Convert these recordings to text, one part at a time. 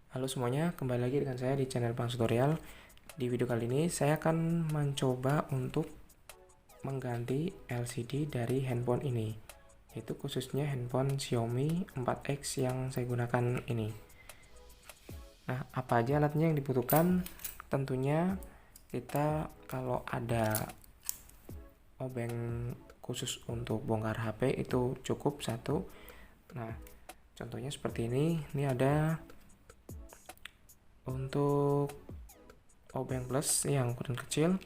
Halo semuanya, kembali lagi dengan saya di channel Bang Tutorial. Di video kali ini saya akan mencoba untuk mengganti LCD dari handphone ini, yaitu khususnya handphone Xiaomi 4X yang saya gunakan ini. Nah, apa aja alatnya yang dibutuhkan? Tentunya kita kalau ada obeng khusus untuk bongkar HP itu cukup satu. Nah, contohnya seperti ini. Ini ada untuk obeng plus yang ukuran kecil,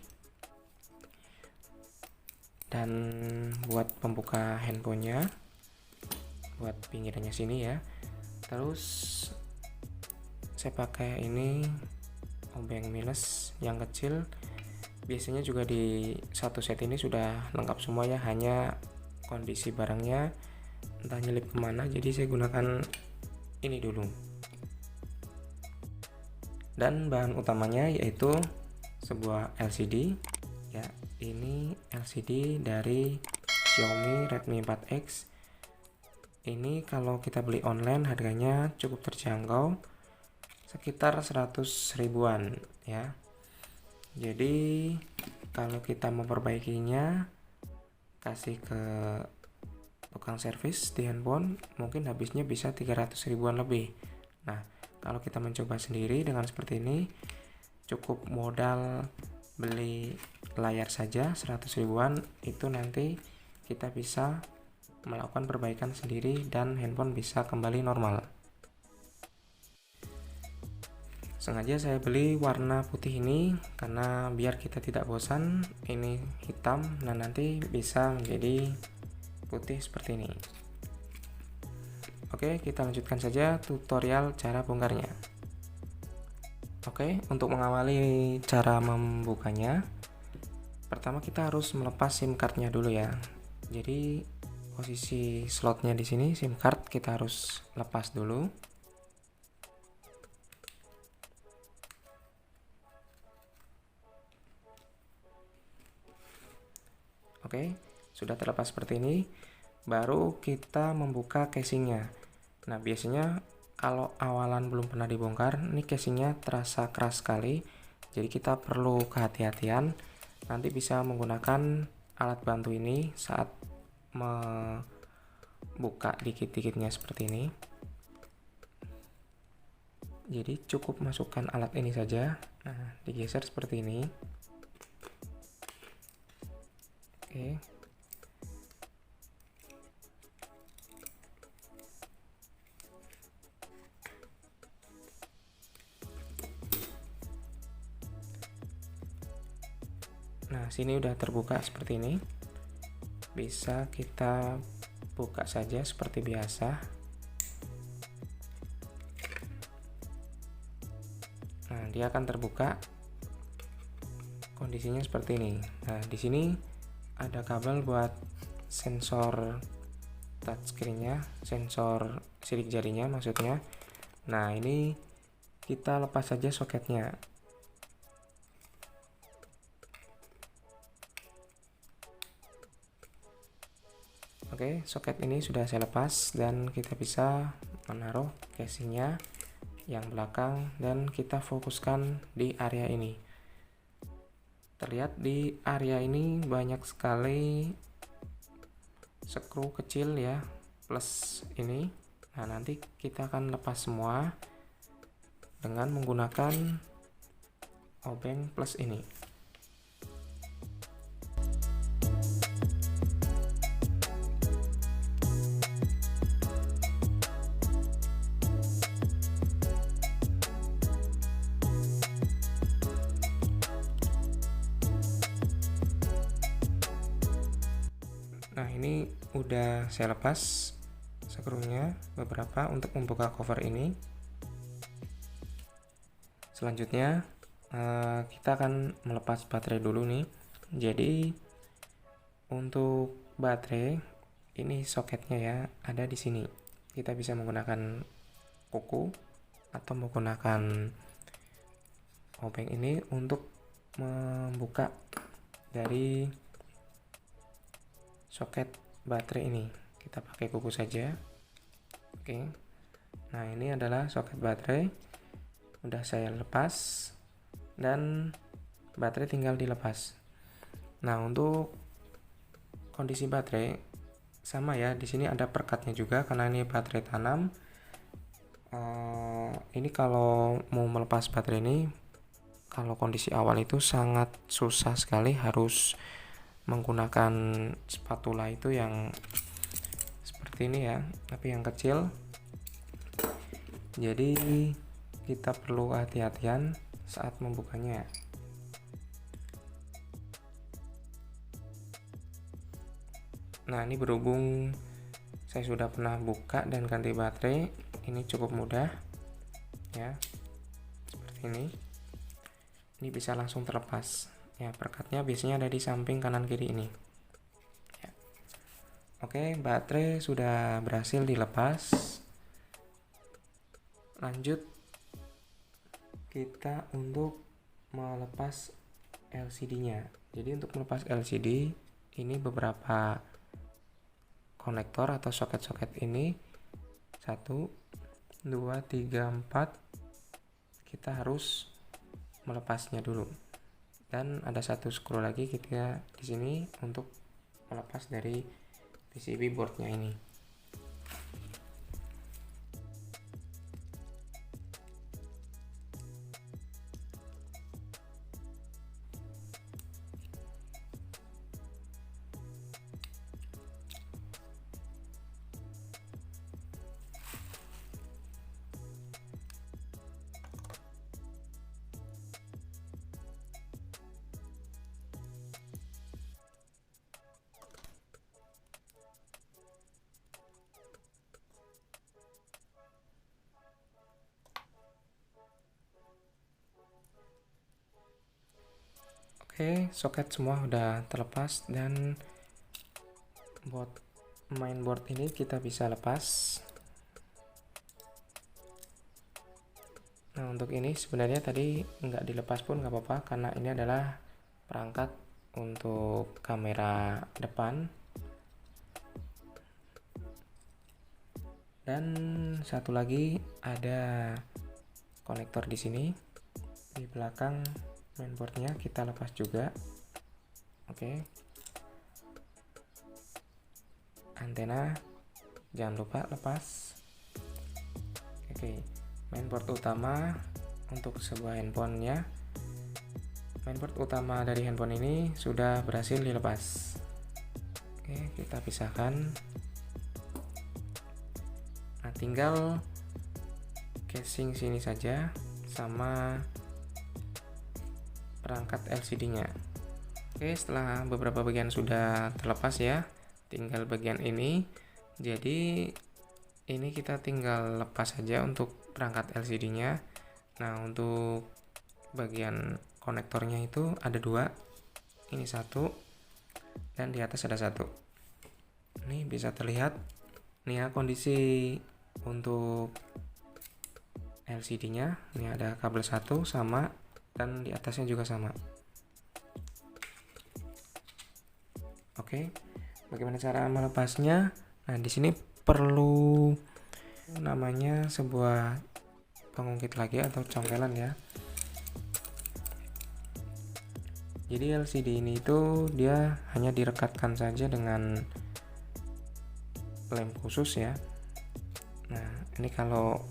dan buat pembuka handphonenya, buat pinggirannya sini ya. Terus saya pakai ini obeng minus yang kecil. Biasanya juga di satu set ini sudah lengkap semua ya, hanya kondisi barangnya entah nyelip kemana, jadi saya gunakan ini dulu. Dan bahan utamanya yaitu sebuah LCD ya. Ini LCD dari Xiaomi Redmi 4X. Ini kalau kita beli online harganya cukup terjangkau, sekitar 100 ribuan ya. Jadi kalau kita memperbaikinya, kasih ke tukang servis di handphone, mungkin habisnya bisa 300 ribuan lebih. Nah, kalau kita mencoba sendiri dengan seperti ini, cukup modal beli layar saja 100 ribuan, itu nanti kita bisa melakukan perbaikan sendiri dan handphone bisa kembali normal. Sengaja saya beli warna putih ini karena biar kita tidak bosan. Ini hitam, nah nanti bisa menjadi putih seperti ini. Oke, kita lanjutkan saja tutorial cara bongkarnya. Oke, untuk mengawali cara membukanya, pertama kita harus melepas SIM cardnya dulu ya. Jadi posisi slotnya di sini, SIM card kita harus lepas dulu. Oke, sudah terlepas seperti ini. Baru kita membuka casingnya. Nah, biasanya kalau awalan belum pernah dibongkar, ini casingnya terasa keras sekali. Jadi kita perlu kehati-hatian. Nanti bisa menggunakan alat bantu ini saat membuka dikit-dikitnya seperti ini. Jadi cukup masukkan alat ini saja. Nah, digeser seperti ini. Oke. Nah, sini udah terbuka seperti ini. Bisa kita buka saja seperti biasa. Nah, dia akan terbuka. Kondisinya seperti ini. Nah, di sini ada kabel buat sensor touchscreen-nya, sensor sidik jarinya maksudnya. Nah, ini kita lepas saja soketnya. Oke, soket ini sudah saya lepas dan kita bisa menaruh casingnya yang belakang dan kita fokuskan di area ini. Terlihat di area ini banyak sekali skru kecil ya, plus ini. Nah, nanti kita akan lepas semua dengan menggunakan obeng plus ini. Nah, ini udah saya lepas skrunya beberapa untuk membuka cover ini. Selanjutnya kita akan melepas baterai dulu nih. Jadi untuk baterai ini soketnya ya ada di sini. Kita bisa menggunakan kuku atau menggunakan obeng ini untuk membuka dari soket baterai ini. Kita pakai kuku saja. Oke. Nah, ini adalah soket baterai. udah saya lepas dan baterai tinggal dilepas. Nah, untuk kondisi baterai sama ya, di sini ada perkatnya juga karena ini baterai tanam. Ini kalau mau melepas baterai ini, kalau kondisi awal itu sangat susah sekali, harus menggunakan spatula itu yang seperti ini ya, tapi yang kecil. Jadi kita perlu hati-hatian saat membukanya. Nah, ini berhubung saya sudah pernah buka dan ganti baterai, ini cukup mudah ya, seperti ini. Ini bisa langsung terlepas ya, perkatnya biasanya ada di samping kanan kiri ini ya. Oke, baterai sudah berhasil dilepas. Lanjut kita untuk melepas LCD-nya. Jadi untuk melepas LCD ini beberapa konektor atau soket-soket ini 1, 2, 3, 4 kita harus melepasnya dulu. Dan ada satu screw lagi kita di sini untuk melepas dari PCB boardnya ini. Oke, soket semua udah terlepas dan mainboard ini kita bisa lepas. Nah, untuk ini sebenarnya tadi nggak dilepas pun nggak apa-apa karena ini adalah perangkat untuk kamera depan. Dan satu lagi ada konektor di sini di belakang mainboardnya, kita lepas juga. Oke, antena jangan lupa lepas. Oke, mainboard utama untuk sebuah handphonenya. Mainboard utama dari handphone ini sudah berhasil dilepas. Oke, kita pisahkan. Nah, tinggal casing sini saja sama perangkat LCD-nya. Oke, setelah beberapa bagian sudah terlepas ya, tinggal bagian ini. Jadi ini kita tinggal lepas saja untuk perangkat LCD-nya. Nah, untuk bagian konektornya itu ada 2. Ini 1 dan di atas ada 1. Ini bisa terlihat nih ya kondisi untuk LCD-nya. Ini ada kabel 1 sama, dan di atasnya juga sama. Oke, bagaimana cara melepasnya? Nah, di sini perlu namanya sebuah pengungkit lagi atau congkelan ya. Jadi LCD ini itu dia hanya direkatkan saja dengan lem khusus ya. Nah, ini kalau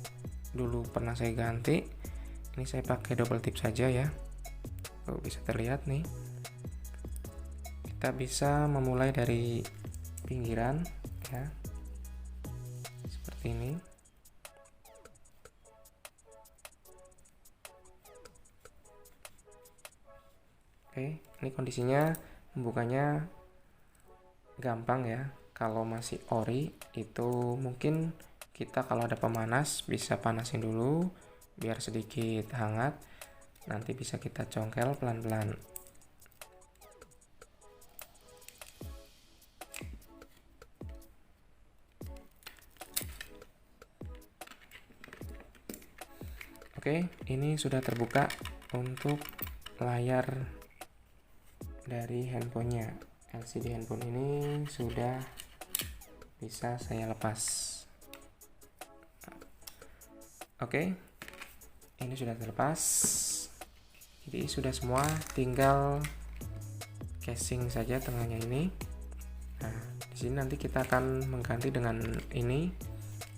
dulu pernah saya ganti, ini saya pakai double tip saja ya. Bisa terlihat nih. Kita bisa memulai dari pinggiran ya, seperti ini. Oke, ini kondisinya membukanya gampang ya. Kalau masih ori itu mungkin kita kalau ada pemanas bisa panasin dulu biar sedikit hangat, nanti bisa kita congkel pelan-pelan. Oke, ini sudah terbuka untuk layar dari handphonenya. LCD handphone ini sudah bisa saya lepas. Oke, Ini sudah terlepas, jadi sudah semua, tinggal casing saja tengahnya ini. Nah, di sini nanti kita akan mengganti dengan ini.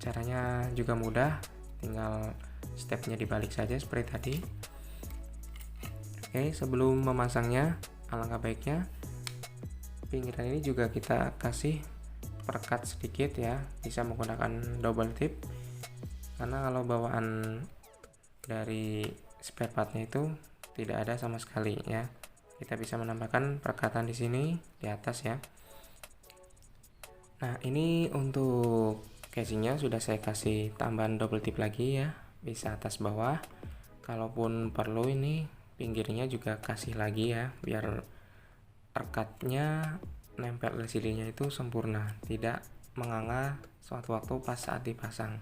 Caranya juga mudah, tinggal stepnya dibalik saja seperti tadi. Oke, sebelum memasangnya, alangkah baiknya pinggiran ini juga kita kasih perekat sedikit ya, bisa menggunakan double tip, karena kalau bawaan dari spare partnya itu tidak ada sama sekali ya. Kita bisa menambahkan perekatan di sini di atas ya. Nah, ini untuk casingnya sudah saya kasih tambahan double tip lagi ya, bisa atas bawah. Kalaupun perlu ini pinggirnya juga kasih lagi ya, biar rekatnya nempel LCD-nya itu sempurna, tidak menganga suatu waktu pas saat dipasang.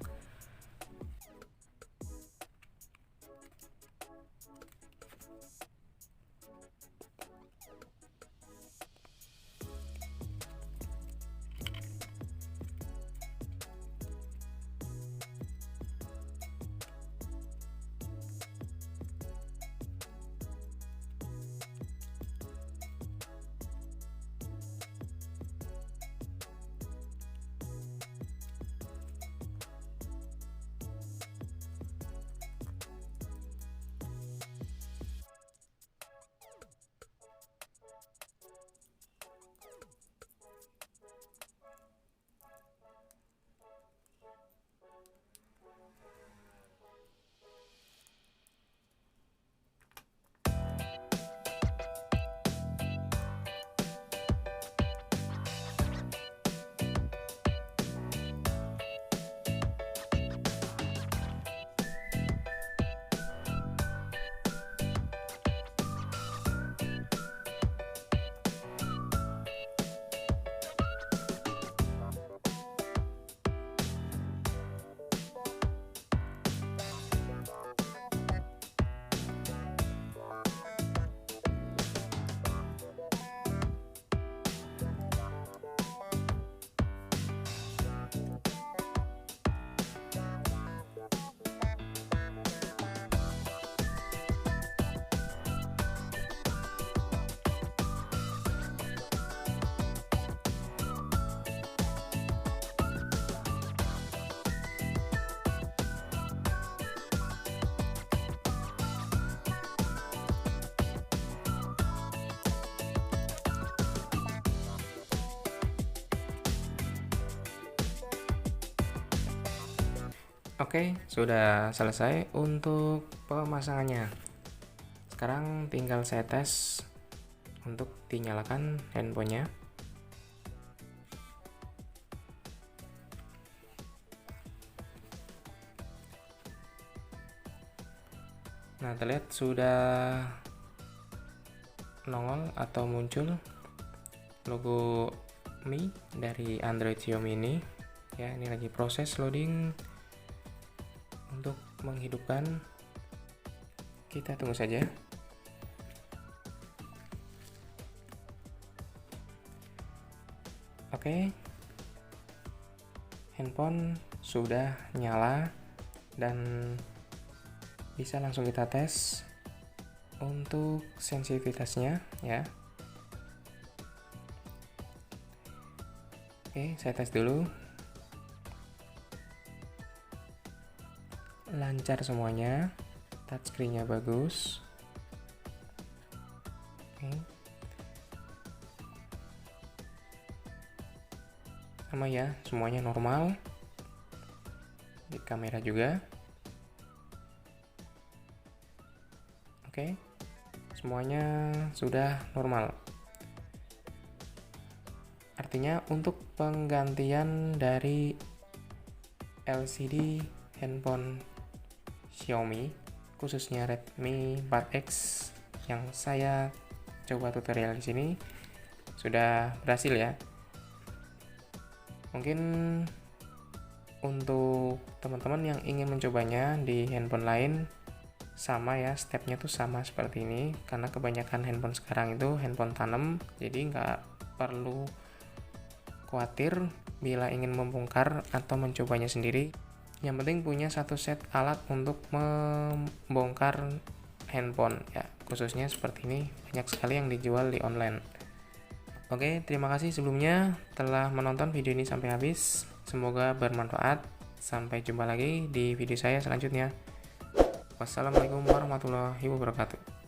Oke, sudah selesai untuk pemasangannya. Sekarang tinggal saya tes untuk dinyalakan handphonenya. Nah, terlihat sudah nongol atau muncul logo Mi dari Android Xiaomi ini. Ya, ini lagi proses loading untuk menghidupkan. Kita tunggu saja. Oke, handphone sudah nyala dan bisa langsung kita tes untuk sensitivitasnya ya. Oke, saya tes dulu. Lancar semuanya, touchscreen-nya bagus. Oke. Sama ya, semuanya normal. Di kamera juga. Oke. Semuanya sudah normal. Artinya untuk penggantian dari LCD handphone Xiaomi, khususnya Redmi 4X yang saya coba tutorial di sini, sudah berhasil ya. Mungkin untuk teman-teman yang ingin mencobanya di handphone lain, sama ya, stepnya tuh sama seperti ini, karena kebanyakan handphone sekarang itu handphone tanam, jadi nggak perlu khawatir bila ingin membongkar atau mencobanya sendiri. Yang penting punya satu set alat untuk membongkar handphone ya, khususnya seperti ini banyak sekali yang dijual di online. Oke, terima kasih sebelumnya telah menonton video ini sampai habis. Semoga bermanfaat. Sampai jumpa lagi di video saya selanjutnya. Wassalamualaikum warahmatullahi wabarakatuh.